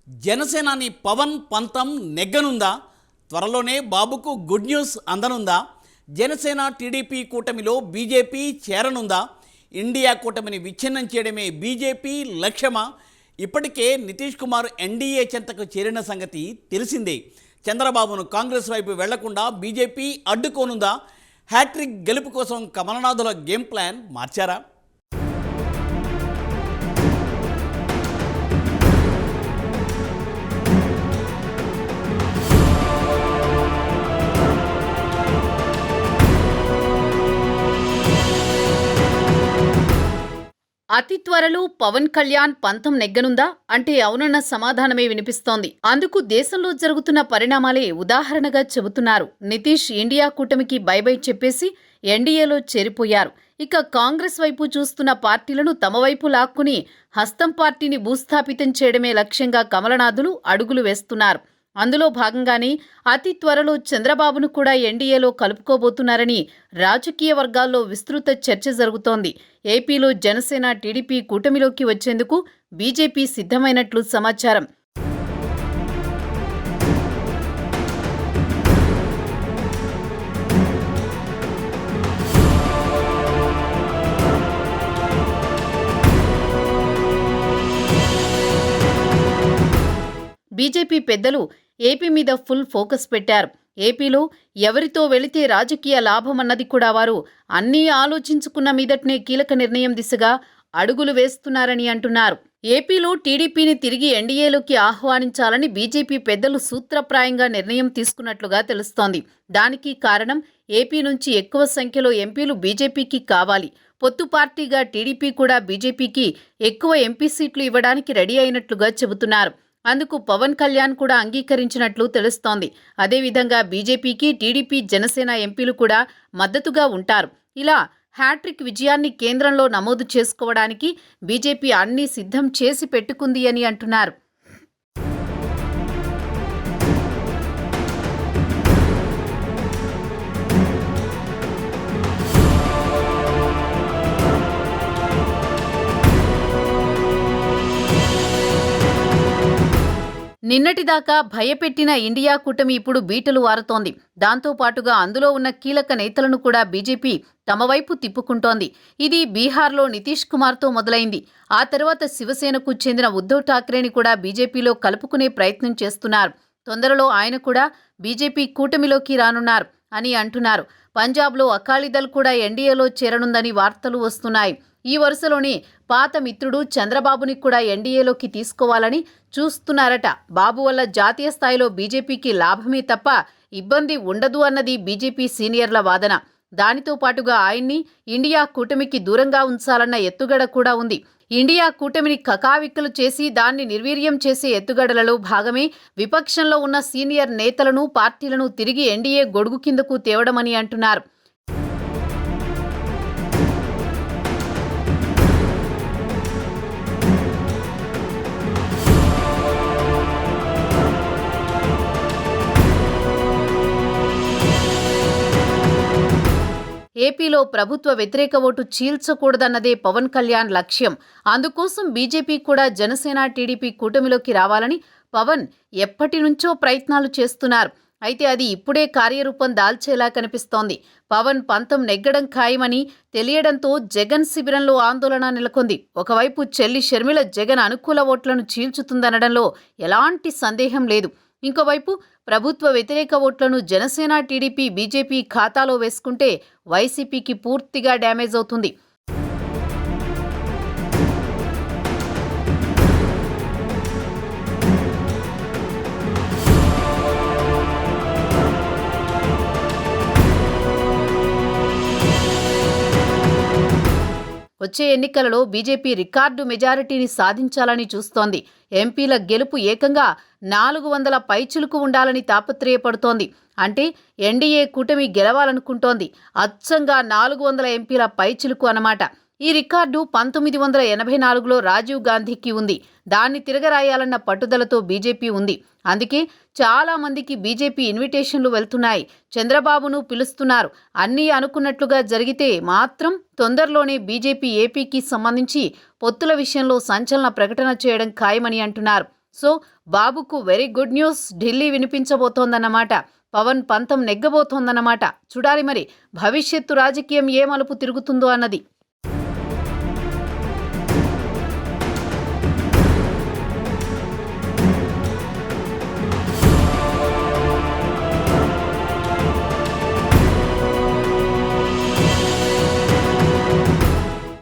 జనసేనాని పవన్ పంతం నెగ్గనుందా? త్వరలోనే బాబుకు గుడ్ న్యూస్ అందనుందా? జనసేన టీడీపీ కూటమిలో బీజేపీ చేరనుందా? ఇండియా కూటమిని విచ్ఛిన్నం చేయడమే బీజేపీ లక్ష్యమా? ఇప్పటికే నితీష్ కుమార్ ఎన్డీఏ చెంతకు చేరిన సంగతి తెలిసిందే. చంద్రబాబును కాంగ్రెస్ వైపు వెళ్లకుండా బీజేపీ అడ్డుకోనుందా? హ్యాట్రిక్ గెలుపు కోసం కమలనాథుల గేమ్ ప్లాన్ మార్చారా? అతి త్వరలో పవన్ కళ్యాణ్ పంతం నెగ్గనుందా అంటే అవునన్న సమాధానమే వినిపిస్తోంది. అందుకు దేశంలో జరుగుతున్న పరిణామాలే ఉదాహరణగా చెబుతున్నారు. నితీష్ ఇండియా కూటమికి బై బై చెప్పేసి ఎన్డీఏలో చేరిపోయారు. ఇక కాంగ్రెస్ వైపు చూస్తున్న పార్టీలను తమ వైపు లాక్కుని హస్తం పార్టీని భూస్థాపితం చేయడమే లక్ష్యంగా కమలనాథులు అడుగులు వేస్తున్నారు. అందులో భాగంగానే అతి త్వరలో చంద్రబాబును కూడా ఎన్డీఏలో కలుపుకోబోతున్నారని రాజకీయ వర్గాల్లో విస్తృత చర్చ జరుగుతోంది. ఏపీలో జనసేన టీడీపీ కూటమిలోకి వచ్చేందుకు బీజేపీ సిద్ధమైనట్లు సమాచారం. బీజేపీ పెద్దలు ఏపీ మీద ఫుల్ ఫోకస్ పెట్టారు. ఏపీలో ఎవరితో వెళితే రాజకీయ లాభమన్నది కూడా వారు అన్నీ ఆలోచించుకున్న మీదటనే కీలక నిర్ణయం దిశగా అడుగులు వేస్తున్నారని అంటున్నారు. ఏపీలో టీడీపీని తిరిగి ఎన్డీఏలోకి ఆహ్వానించాలని బీజేపీ పెద్దలు సూత్రప్రాయంగా నిర్ణయం తీసుకున్నట్లుగా తెలుస్తోంది. దానికి కారణం ఏపీ నుంచి ఎక్కువ సంఖ్యలో ఎంపీలు బీజేపీకి కావాలి. పొత్తు పార్టీగా టీడీపీ కూడా బీజేపీకి ఎక్కువ ఎంపీ సీట్లు ఇవ్వడానికి రెడీ అయినట్లుగా చెబుతున్నారు. అందుకు పవన్ కళ్యాణ్ కూడా అంగీకరించినట్లు తెలుస్తోంది. అదేవిధంగా బీజేపీకి టీడీపీ జనసేన ఎంపీలు కూడా మద్దతుగా ఉంటారు. ఇలా హ్యాట్రిక్ విజయాన్ని కేంద్రంలో నమోదు చేసుకోవడానికి బీజేపీ అన్నీ సిద్ధం చేసి పెట్టుకుంది అని అంటున్నారు. నిన్నటిదాకా భయపెట్టిన ఇండియా కూటమి ఇప్పుడు బీటలు వారుతోంది. దాంతోపాటుగా అందులో ఉన్న కీలక నేతలను కూడా బీజేపీ తమ వైపు తిప్పుకుంటోంది. ఇది బీహార్లో నితీష్ కుమార్తో మొదలైంది. ఆ తర్వాత శివసేనకు చెందిన ఉద్ధవ్ ఠాక్రేని కూడా బీజేపీలో కలుపుకునే ప్రయత్నం చేస్తున్నారు. తొందరలో ఆయన కూడా బీజేపీ కూటమిలోకి రానున్నారు అని అంటున్నారు. పంజాబ్లో అకాలీదళ్ కూడా ఎన్డీఏలో చేరనుందని వార్తలు వస్తున్నాయి. ఈ వరుసలోనే పాత మిత్రుడు చంద్రబాబుని కూడా ఎన్డీఏలోకి తీసుకోవాలని చూస్తున్నారట. బాబు వల్ల జాతీయ స్థాయిలో బీజేపీకి లాభమే తప్ప ఇబ్బంది ఉండదు అన్నది బీజేపీ సీనియర్ల వాదన. దానితో పాటుగా ఆయన్ని ఇండియా కూటమికి దూరంగా ఉంచాలన్న ఎత్తుగడ కూడా ఉంది. ఇండియా కూటమిని కకావిక్కలు చేసి దాన్ని నిర్వీర్యం చేసే ఎత్తుగడలలో భాగమే విపక్షంలో ఉన్న సీనియర్ నేతలను పార్టీలను తిరిగి ఎన్డీఏ గొడుగు కిందకు తేవడమని అంటున్నారు. ఏపీలో ప్రభుత్వ వ్యతిరేక ఓటు చీల్చకూడదన్నదే పవన్ కళ్యాణ్ లక్ష్యం. అందుకోసం బీజేపీ కూడా జనసేన టీడీపీ కూటమిలోకి రావాలని పవన్ ఎప్పటి నుంచో ప్రయత్నాలు చేస్తున్నారు. అయితే అది ఇప్పుడే కార్యరూపం దాల్చేలా కనిపిస్తోంది. పవన్ పంతం నెగ్గడం ఖాయమని తెలియడంతో జగన్ శిబిరంలో ఆందోళన నెలకొంది. ఒకవైపు చెల్లి షర్మిల జగన్ అనుకూల ఓట్లను చీల్చుతుందనడంలో ఎలాంటి సందేహం లేదు. ఇంకోవైపు ప్రభుత్వ వ్యతిరేక ఓట్లను జనసేన టీడీపీ బీజేపీ ఖాతాలో వేసుకుంటే వైసీపీకి పూర్తిగా డ్యామేజ్ అవుతుంది. వచ్చే ఎన్నికలలో బీజేపీ రికార్డు మెజారిటీని సాధించాలని చూస్తోంది. ఎంపీల గెలుపు ఏకంగా 400 పైచిలుకు ఉండాలని తాపత్రయపడుతోంది. అంటే ఎన్డీఏ కూటమి గెలవాలనుకుంటోంది. అచ్చంగా 400 ఎంపీల పైచిలుకు అన్నమాట. ఈ రికార్డు 1984లో రాజీవ్ గాంధీకి ఉంది. దాన్ని తిరగరాయాలన్న పట్టుదలతో బీజేపీ ఉంది. అందుకే చాలా మందికి బీజేపీ ఇన్విటేషన్లు వెళ్తున్నాయి. చంద్రబాబును పిలుస్తున్నారు. అన్నీ అనుకున్నట్లుగా జరిగితే మాత్రం తొందరలోనే బీజేపీ ఏపీకి సంబంధించి పొత్తుల విషయంలో సంచలన ప్రకటన చేయడం ఖాయమని అంటున్నారు. సో బాబుకు వెరీ గుడ్ న్యూస్ ఢిల్లీ వినిపించబోతోందన్నమాట. పవన్ పంతం నెగ్గబోతోందన్నమాట. చూడాలి మరి భవిష్యత్తు రాజకీయం ఏ మలుపు తిరుగుతుందో అన్నది.